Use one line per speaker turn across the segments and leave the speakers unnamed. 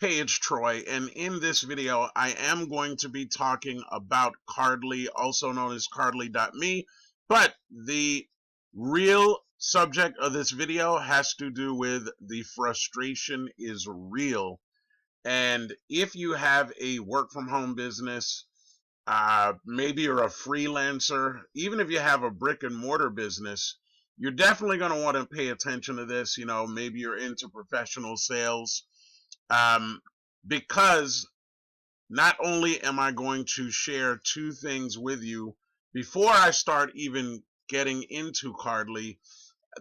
Hey, it's Troy, and in this video, I am going to be talking about Cardly, also known as Cardly.me, but the real subject of this video has to do with the frustration is real. And if you have a work from home business, maybe you're a freelancer, even if you have a brick and mortar business, you're definitely going to want to pay attention to this. Maybe you're into professional sales. Um, because not only am I going to share two things with you before I start even getting into Cardly,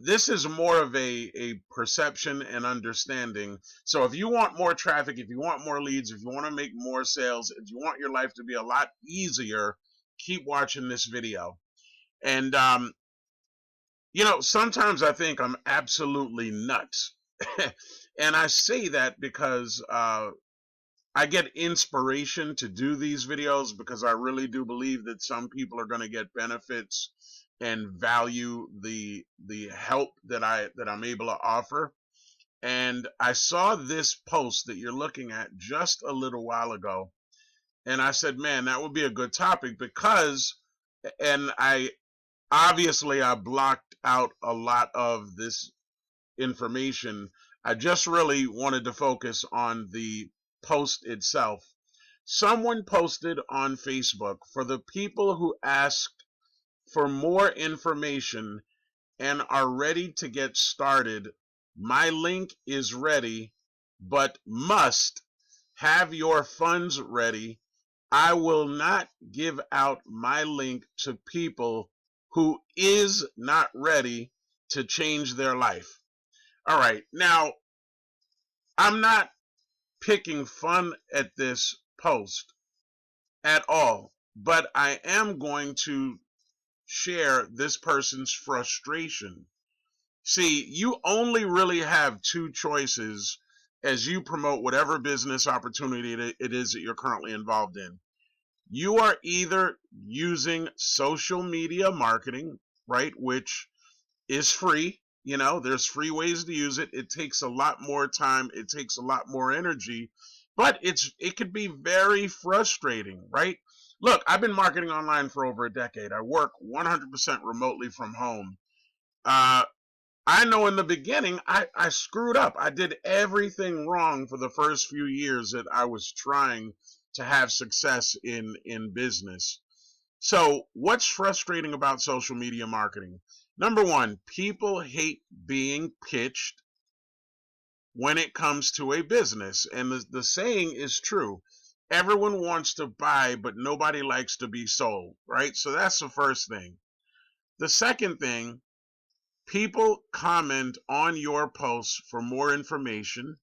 this is more of a perception and understanding. So if you want more traffic, if you want more leads, if you want to make more sales, if you want your life to be a lot easier, keep watching this video. And, sometimes I think I'm absolutely nuts. And I say that because I get inspiration to do these videos because I really do believe that some people are going to get benefits and value the help that I'm able to offer. And I saw this post that you're looking at just a little while ago, and I said, man, that would be a good topic because, and I blocked out a lot of this information. I just really wanted to focus on the post itself. Someone posted on Facebook, for the people who asked for more information and are ready to get started, my link is ready, but must have your funds ready. I will not give out my link to people who is not ready to change their life. All right, now I'm not picking fun at this post at all, but I am going to share this person's frustration. See, you only really have two choices as you promote whatever business opportunity it is that you're currently involved in. You are either using social media marketing, right, which is free. There's free ways to use it. It takes a lot more time. It takes a lot more energy, but it could be very frustrating, right? Look, I've been marketing online for over a decade. I work 100% remotely from home. Uh, I know in the beginning, I screwed up. I did everything wrong for the first few years that I was trying to have success in business. So what's frustrating about social media marketing? Number one, people hate being pitched when it comes to a business. And the saying is true. Everyone wants to buy, but nobody likes to be sold, right? So that's the first thing. The second thing, people comment on your posts for more information,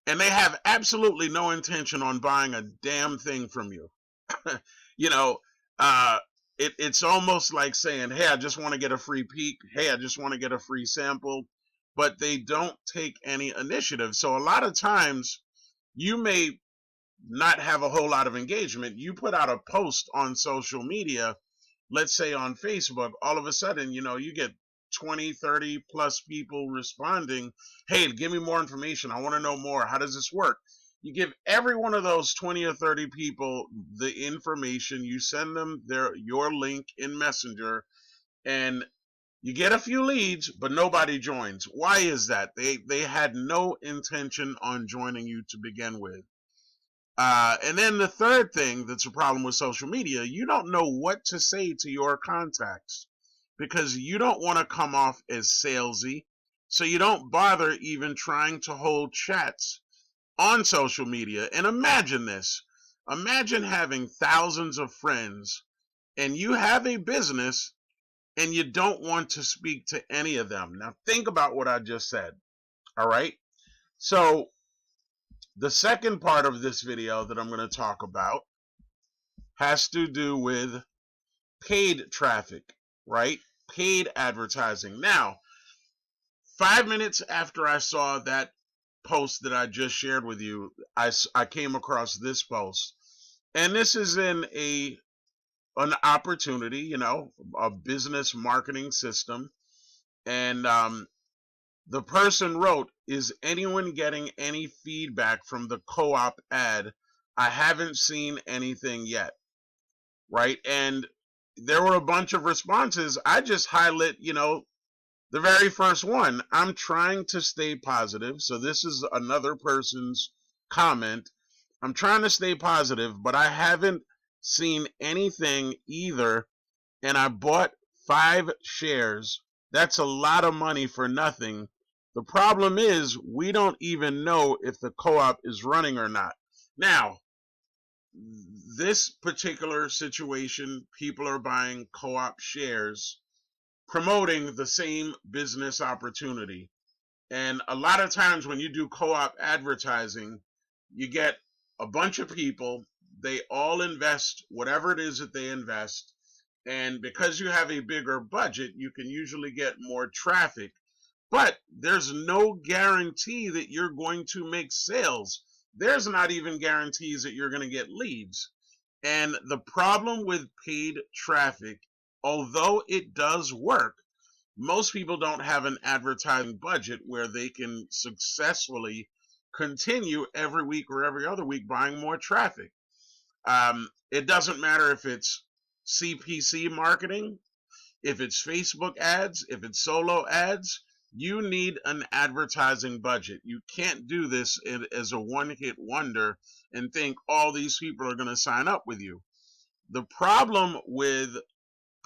and they have absolutely no intention on buying a damn thing from you. you know, uh, it's almost like saying, hey, I just want to get a free peek. Hey, I just want to get a free sample. But they don't take any initiative. So a lot of times you may not have a whole lot of engagement. You put out a post on social media, let's say on Facebook, all of a sudden, you get 20, 30 plus people responding. Hey, give me more information. I want to know more. How does this work? You give every one of those 20 or 30 people the information. You send them your link in Messenger, and you get a few leads, but nobody joins. Why is that? They had no intention on joining you to begin with. And then the third thing that's a problem with social media, you don't know what to say to your contacts because you don't want to come off as salesy. So you don't bother even trying to hold chats on social media. And imagine this. Imagine having thousands of friends and you have a business and you don't want to speak to any of them. Now think about what I just said. All right. So the second part of this video that I'm going to talk about has to do with paid traffic, right? Paid advertising. Now, 5 minutes after I saw that post that I just shared with you, I came across this post. And this is in an opportunity, a business marketing system. And The person wrote, is anyone getting any feedback from the co-op ad? I haven't seen anything yet. Right? And there were a bunch of responses. I just highlight, the very first one. I'm trying to stay positive. So this is another person's comment. I'm trying to stay positive, but I haven't seen anything either. And I bought 5 shares. That's a lot of money for nothing. The problem is we don't even know if the co-op is running or not. Now, this particular situation, people are buying co-op shares promoting the same business opportunity. And a lot of times when you do co-op advertising, you get a bunch of people, they all invest whatever it is that they invest. And because you have a bigger budget, you can usually get more traffic. But there's no guarantee that you're going to make sales. There's not even guarantees that you're going to get leads. And the problem with paid traffic, although it does work, most people don't have an advertising budget where they can successfully continue every week or every other week buying more traffic. It doesn't matter if it's CPC marketing, if it's Facebook ads, if it's solo ads. You need an advertising budget. You can't do this as a one-hit wonder and think all these people are going to sign up with you. The problem with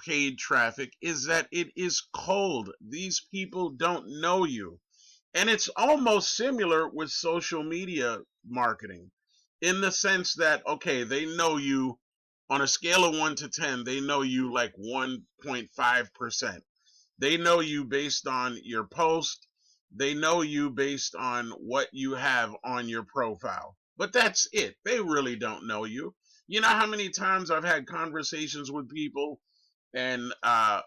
paid traffic is that it is cold. These people don't know you. And it's almost similar with social media marketing in the sense that, okay, they know you on a scale of 1 to 10, they know you like 1.5%. They know you based on your post. They know you based on what you have on your profile. But that's it. They really don't know you. You know how many times I've had conversations with people and all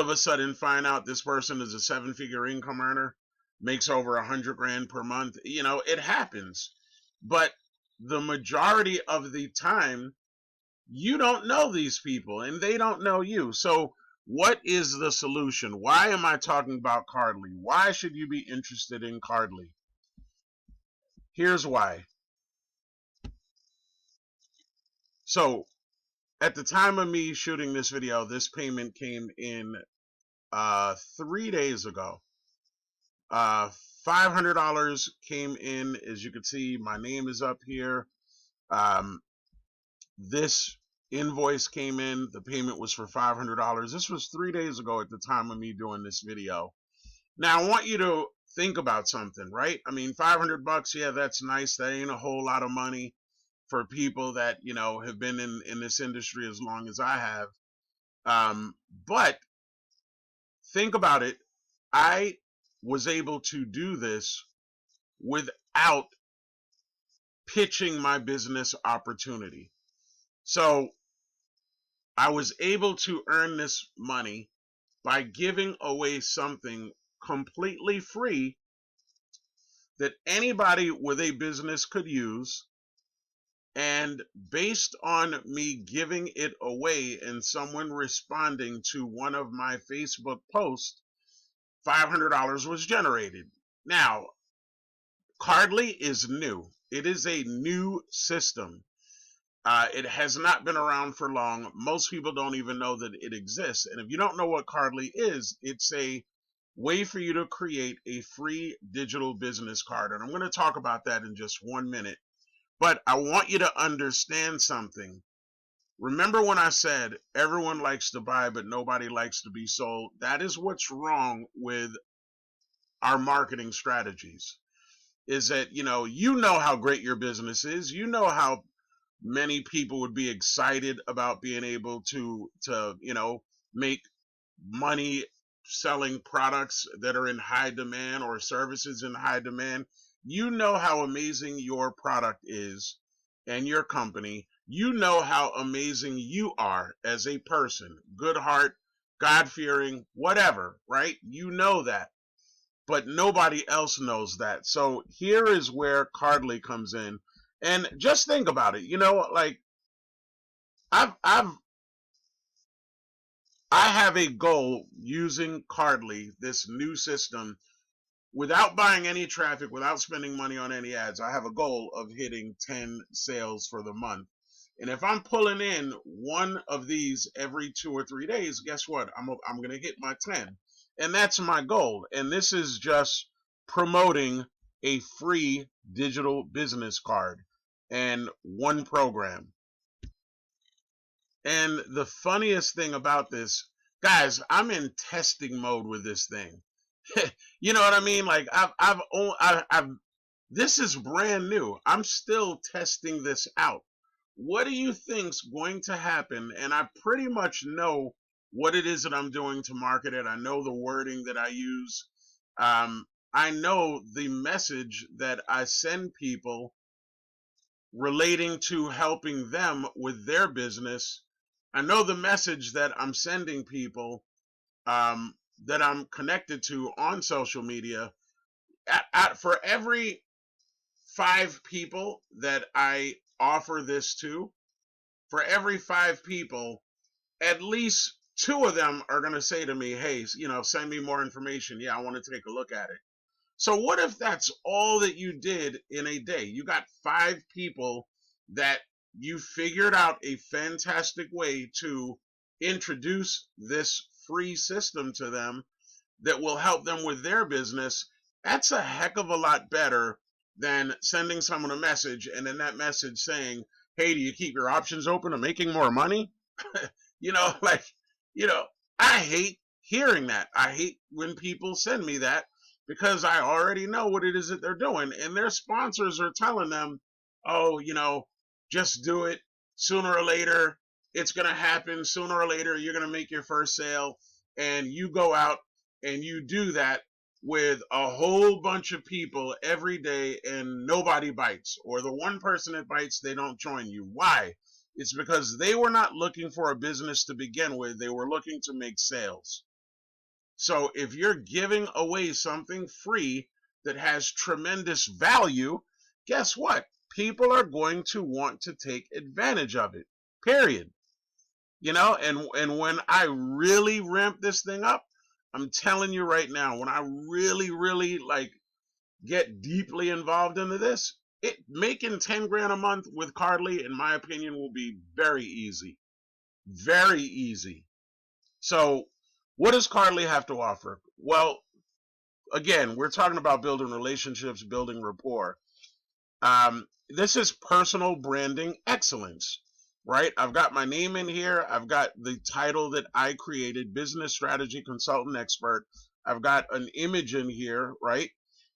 of a sudden find out this person is a 7-figure income earner, makes over 100 grand per month. It happens. But the majority of the time, you don't know these people and they don't know you. So what is the solution? Why am I talking about Cardly? Why should you be interested in Cardly? Here's why. So at the time of me shooting this video, this payment came in 3 days ago. $500 came in. As you can see, my name is up here. This invoice came in. The payment was for $500. This was 3 days ago at the time of me doing this video. Now I want you to think about something, right? I mean, 500 bucks, yeah, that's nice. That ain't a whole lot of money for people that, have been in this industry as long as I have. But think about it. I was able to do this without pitching my business opportunity. So I was able to earn this money by giving away something completely free that anybody with a business could use. And based on me giving it away and someone responding to one of my Facebook posts, $500 was generated. Now, Cardly is new. It is a new system. It has not been around for long. Most people don't even know that it exists. And if you don't know what Cardly is, it's a way for you to create a free digital business card. And I'm going to talk about that in just 1 minute. But I want you to understand something. Remember when I said everyone likes to buy, but nobody likes to be sold? That is what's wrong with our marketing strategies. Is that, you know how great your business is. You know how many people would be excited about being able to make money selling products that are in high demand or services in high demand. You know how amazing your product is and your company. You know how amazing you are as a person, good heart, God-fearing, whatever, right? You know that. But nobody else knows that. So here is where Cardly comes in. And just think about it. Like I have a goal using Cardly, this new system, without buying any traffic, without spending money on any ads, I have a goal of hitting 10 sales for the month. And if I'm pulling in one of these every 2 or 3 days, guess what? I'm going to hit my 10. And that's my goal. And this is just promoting a free digital business card and one program. And the funniest thing about this, guys, I'm in testing mode with this thing. You know what I mean? Like I've this is brand new. I'm still testing this out. What do you think's going to happen? And I pretty much know what it is that I'm doing to market it. I know the wording that I use. I know the message that I send people relating to helping them with their business. I know the message that I'm sending people that I'm connected to on social media. For every 5 people that I offer this to, for every 5 people, at least 2 of them are going to say to me, hey, send me more information. Yeah, I want to take a look at it. So what if that's all that you did in a day? You got 5 people that you figured out a fantastic way to introduce this free system to them that will help them with their business. That's a heck of a lot better than sending someone a message and then that message saying, hey, do you keep your options open to making more money? Like, I hate hearing that. I hate when people send me that because I already know what it is that they're doing. And their sponsors are telling them, oh, just do it. Sooner or later, it's going to happen. Sooner or later, you're going to make your first sale. And you go out and you do that with a whole bunch of people every day and nobody bites. Or the one person that bites, they don't join you. Why? It's because they were not looking for a business to begin with. They were looking to make sales. So if you're giving away something free that has tremendous value, guess what? People are going to want to take advantage of it. Period. And when I really ramp this thing up, I'm telling you right now, when I really, really get deeply involved into this, making 10 grand a month with Cardly, in my opinion, will be very easy. Very easy. So what does Cardly have to offer? Well, again, we're talking about building relationships, building rapport. This is personal branding excellence, right? I've got my name in here. I've got the title that I created, business strategy consultant expert. I've got an image in here, right?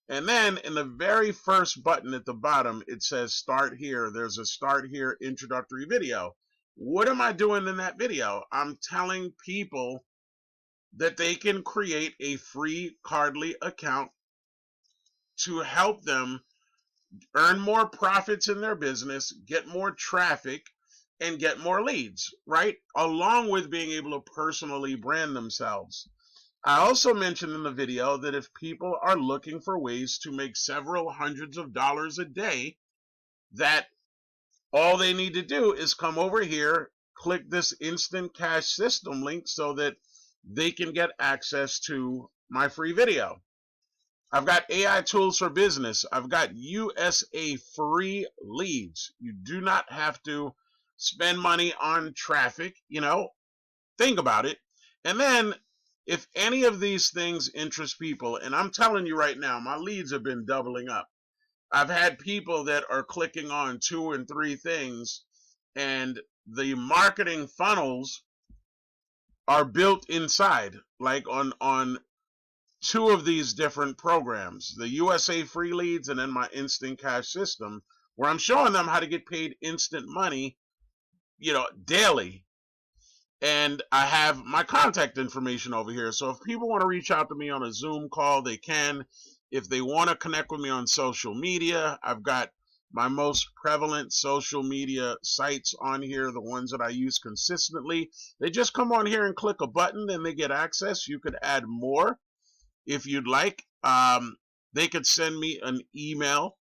And then in the very first button at the bottom, it says start here. There's a start here introductory video. What am I doing in that video? I'm telling people that they can create a free Cardly account to help them earn more profits in their business, get more traffic, and get more leads, right? Along with being able to personally brand themselves. I also mentioned in the video that if people are looking for ways to make several hundreds of dollars a day, that all they need to do is come over here, click this instant cash system link so that they can get access to my free video. I've got AI tools for business. I've got USA free leads. You do not have to spend money on traffic, think about it. And then if any of these things interest people, and I'm telling you right now, my leads have been doubling up. I've had people that are clicking on 2 and 3 things, and the marketing funnels are built inside, like on 2 of these different programs, the USA free leads and then my instant cash system, where I'm showing them how to get paid instant money, daily. And I have my contact information over here. So if people want to reach out to me on a Zoom call, they can. If they want to connect with me on social media, I've got my most prevalent social media sites on here, the ones that I use consistently. They just come on here and click a button and they get access. You could add more if you'd like. They could send me an email,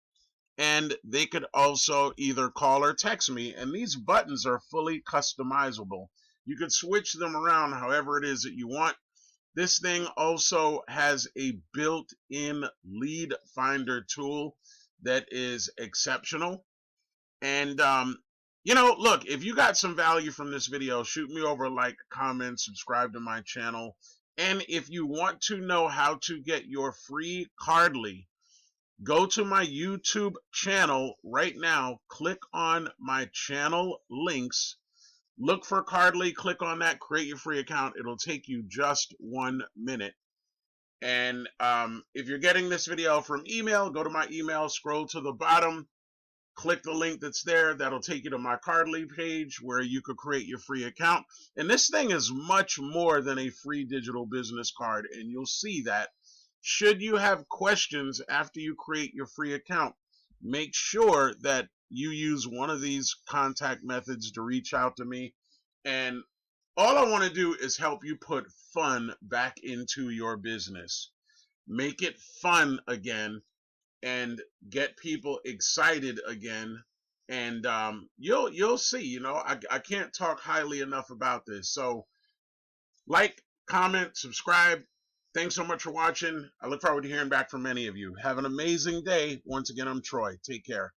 and they could also either call or text me. And these buttons are fully customizable. You could switch them around however it is that you want. This thing also has a built-in lead finder tool that is exceptional. And look, if you got some value from this video, shoot me over a like, comment, subscribe to my channel. And if you want to know how to get your free cardly, go to my YouTube channel right now, click on my channel links, look for cardly, click on that, create your free account. It'll take you just 1 minute. And if you're getting this video from email, go to my email, scroll to the bottom, click the link that's there. That'll take you to my cardly page where you could create your free account. And this thing is much more than a free digital business card, and you'll see that. Should you have questions after you create your free account, make sure that you use one of these contact methods to reach out to me. And all I want to do is help you put fun back into your business. Make it fun again and get people excited again. And you'll see, I can't talk highly enough about this. So like, comment, subscribe. Thanks so much for watching. I look forward to hearing back from many of you. Have an amazing day. Once again, I'm Troy. Take care.